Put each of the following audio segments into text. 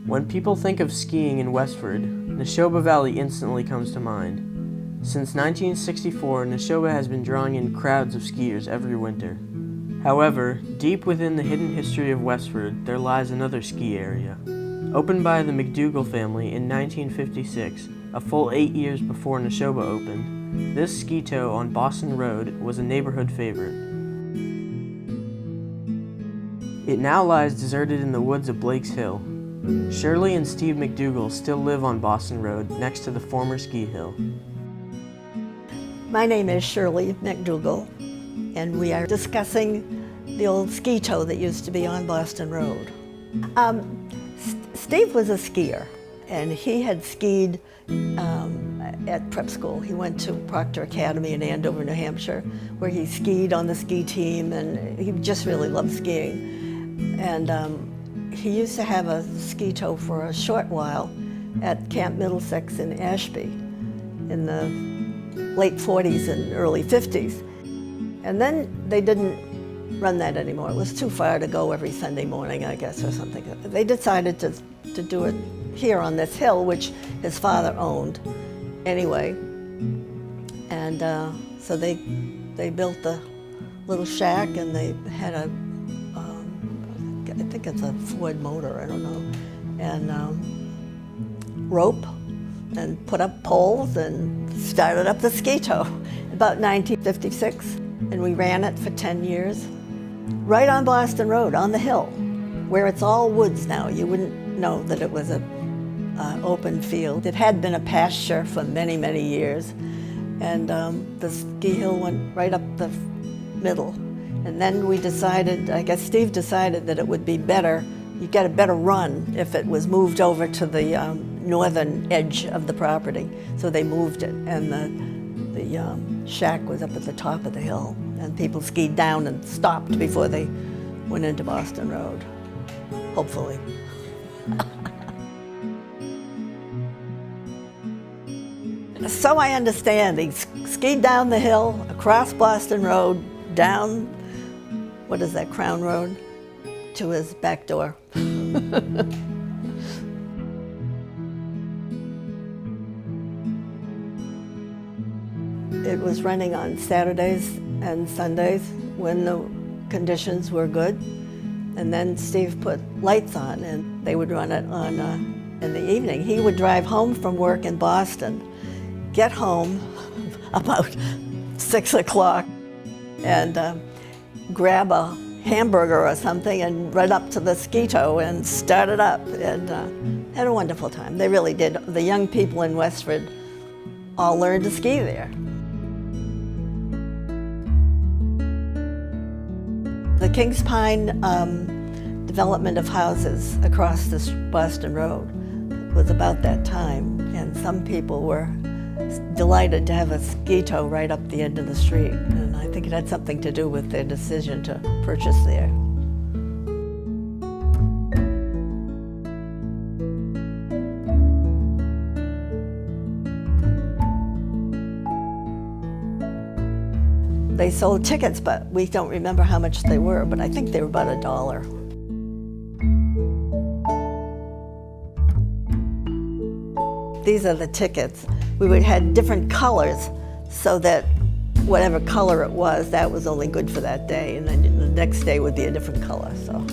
When people think of skiing in Westford, Neshoba Valley instantly comes to mind. Since 1964, Neshoba has been drawing in crowds of skiers every winter. However, deep within the hidden history of Westford, there lies another ski area. Opened by the MacDougall family in 1956, a full 8 years before Neshoba opened, this ski tow on Boston Road was a neighborhood favorite. It now lies deserted in the woods of Blake's Hill. Shirley and Steve MacDougall still live on Boston Road next to the former ski hill. My name is Shirley MacDougall, and we are discussing the old ski tow that used to be on Boston Road. Steve was a skier, and he had skied at prep school. He went to Proctor Academy in Andover, New Hampshire, where he skied on the ski team, and he just really loved skiing. And he used to have a ski tow for a short while at Camp Middlesex in Ashby in the late 40s and early 50s. And then they didn't run that anymore. It was too far to go every Sunday morning, I guess, or something. They decided to do it here on this hill, which his father owned anyway. And so they built the little shack, and they had a I think it's a Ford motor, I don't know, and rope, and put up poles and started up the ski tow about 1956, and we ran it for 10 years. Right on Boston Road, on the hill, where it's all woods now. You wouldn't know that it was an open field. It had been a pasture for many, many years, and the ski hill went right up the middle. And then we decided, I guess Steve decided that it would be better, you'd get a better run if it was moved over to the northern edge of the property. So they moved it, and the shack was up at the top of the hill, and people skied down and stopped before they went into Boston Road, hopefully. So I understand, they skied down the hill, across Boston Road, down, what is that, Crown Road, to his back door. It was running on Saturdays and Sundays when the conditions were good. And then Steve put lights on, and they would run it on in the evening. He would drive home from work in Boston, get home about 6 o'clock, and grab a hamburger or something and run up to the ski tow and start it up, and had a wonderful time. They really did. The young people in Westford all learned to ski there. The Kings Pine development of houses across this Boston Road was about that time, and some people were delighted to have a ski tow right up the end of the street, and I think it had something to do with their decision to purchase there. They sold tickets, but we don't remember how much they were, but I think they were about $1. These are the tickets. We would have different colors so that whatever color it was, that was only good for that day, and then the next day would be a different color. So.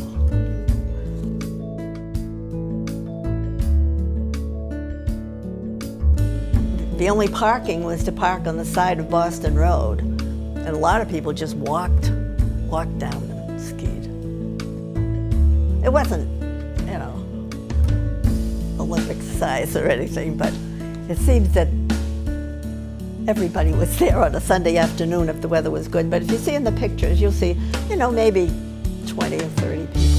The only parking was to park on the side of Boston Road, and a lot of people just walked down and skied. It wasn't, you know, Olympic size or anything, but it seems that everybody was there on a Sunday afternoon if the weather was good. But if you see in the pictures, you'll see, you know, maybe 20 or 30 people.